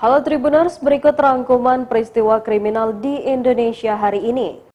Halo Tribuners, berikut rangkuman peristiwa kriminal di Indonesia hari ini.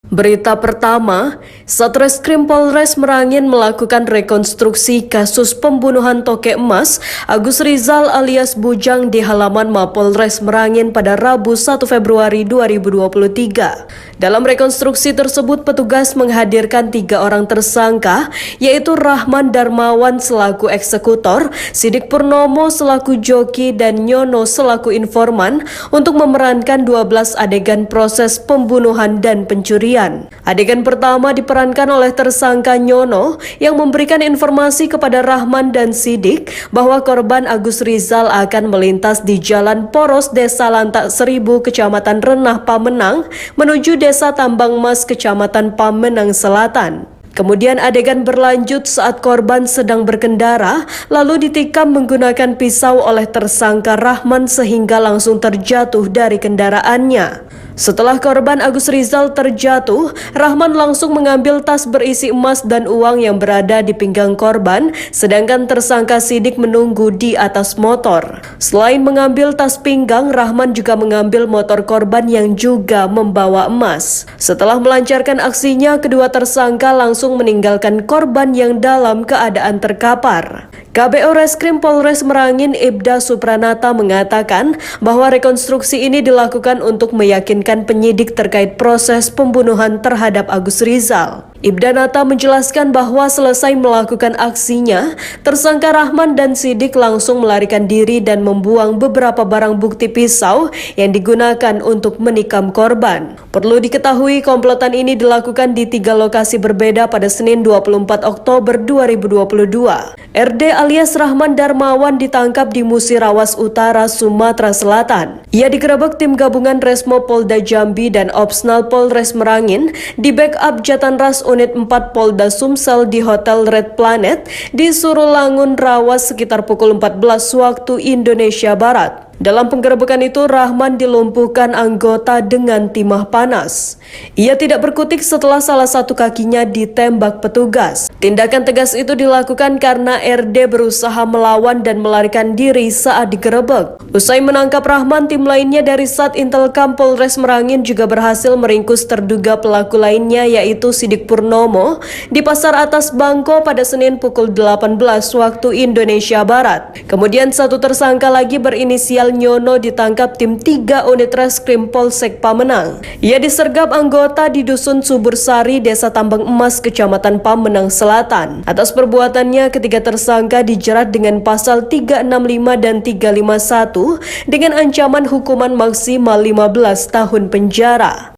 Berita pertama, Satreskrim Polres Merangin melakukan rekonstruksi kasus pembunuhan tokek emas Agus Rizal alias Bujang di halaman Mapolres Merangin pada Rabu 1 Februari 2023. Dalam rekonstruksi tersebut, petugas menghadirkan 3 orang tersangka, yaitu Rahman Darmawan selaku eksekutor, Sidik Purnomo selaku joki, dan Nyono selaku informan untuk memerankan 12 adegan proses pembunuhan dan pencurian. Adegan pertama diperankan oleh tersangka Nyono yang memberikan informasi kepada Rahman dan Sidik bahwa korban Agus Rizal akan melintas di Jalan Poros Desa Lantak Seribu, Kecamatan Renah, Pamenang, menuju Desa Tambang Mas, Kecamatan Pamenang Selatan. Kemudian adegan berlanjut saat korban sedang berkendara, lalu ditikam menggunakan pisau oleh tersangka Rahman sehingga langsung terjatuh dari kendaraannya. Setelah korban Agus Rizal terjatuh, Rahman langsung mengambil tas berisi emas dan uang yang berada di pinggang korban, sedangkan tersangka Sidik menunggu di atas motor. Selain mengambil tas pinggang, Rahman juga mengambil motor korban yang juga membawa emas. Setelah melancarkan aksinya, kedua tersangka langsung meninggalkan korban yang dalam keadaan terkapar. KBO Reskrim Polres Merangin Ibda Supranata mengatakan bahwa rekonstruksi ini dilakukan untuk meyakinkan penyidik terkait proses pembunuhan terhadap Agus Rizal. Ibda Nata menjelaskan bahwa selesai melakukan aksinya, tersangka Rahman dan Sidik langsung melarikan diri dan membuang beberapa barang bukti pisau yang digunakan untuk menikam korban. Perlu diketahui, komplotan ini dilakukan di 3 lokasi berbeda pada Senin 24 Oktober 2022. RD alias Rahman Darmawan ditangkap di Musirawas Utara, Sumatera Selatan. Ia digerebek tim gabungan Resmo Polda Jambi dan Opsnal Polres Merangin di backup Jatanras Unit 4 Polda Sumsel di Hotel Red Planet di Surulangun, Rawas sekitar pukul 14 waktu Indonesia Barat. Dalam penggerebekan itu, Rahman dilumpuhkan anggota dengan timah panas. Ia tidak berkutik setelah salah satu kakinya ditembak petugas. Tindakan tegas itu dilakukan karena RD berusaha melawan dan melarikan diri saat digerebek. Usai menangkap Rahman, tim lainnya dari Sat Intelkam Polres Merangin juga berhasil meringkus terduga pelaku lainnya, yaitu Sidik Purnomo di Pasar Atas Bangko pada Senin pukul 18 waktu Indonesia Barat. Kemudian satu tersangka lagi berinisial Nyono ditangkap tim 3 unit Reskrim Polsek Pamenang. Ia disergap anggota di Dusun Subursari, Desa Tambang Emas, Kecamatan Pamenang Selatan. Atas perbuatannya, ketiga tersangka dijerat dengan pasal 365 dan 351 dengan ancaman hukuman maksimal 15 tahun penjara.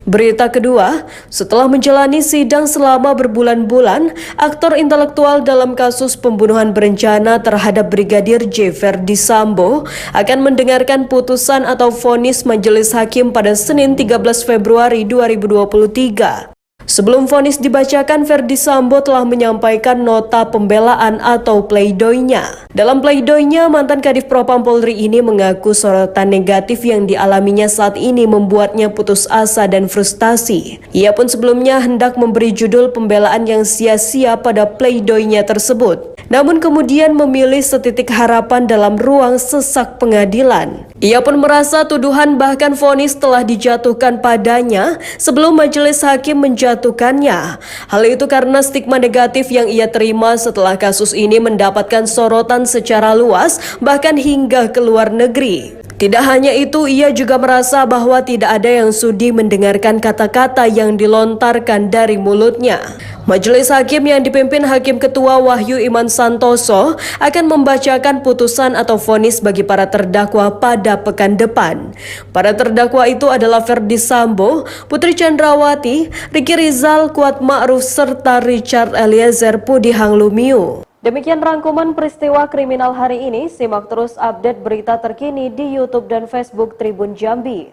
Berita kedua, setelah menjalani sidang selama berbulan-bulan, aktor intelektual dalam kasus pembunuhan berencana terhadap Brigadir J. Ferdy Sambo akan mendengarkan putusan atau vonis majelis hakim pada Senin 13 Februari 2023. Sebelum vonis dibacakan, Ferdy Sambo telah menyampaikan nota pembelaan atau pleidoinya. Dalam pleidoinya, mantan Kadif Propam Polri ini mengaku sorotan negatif yang dialaminya saat ini membuatnya putus asa dan frustasi. Ia pun sebelumnya hendak memberi judul pembelaan yang sia-sia pada pleidoinya tersebut. Namun kemudian memilih setitik harapan dalam ruang sesak pengadilan. Ia pun merasa tuduhan bahkan vonis telah dijatuhkan padanya sebelum majelis hakim menjatuhkannya. Hal itu karena stigma negatif yang ia terima setelah kasus ini mendapatkan sorotan secara luas bahkan hingga ke luar negeri. Tidak hanya itu, ia juga merasa bahwa tidak ada yang sudi mendengarkan kata-kata yang dilontarkan dari mulutnya. Majelis hakim yang dipimpin Hakim Ketua Wahyu Iman Santoso akan membacakan putusan atau vonis bagi para terdakwa pada pekan depan. Para terdakwa itu adalah Ferdy Sambo, Putri Chandrawati, Ricky Rizal, Kuat Ma'ruf, serta Richard Eliezer Pudihang Lumiu. Demikian rangkuman peristiwa kriminal hari ini. Simak terus update berita terkini di YouTube dan Facebook Tribun Jambi.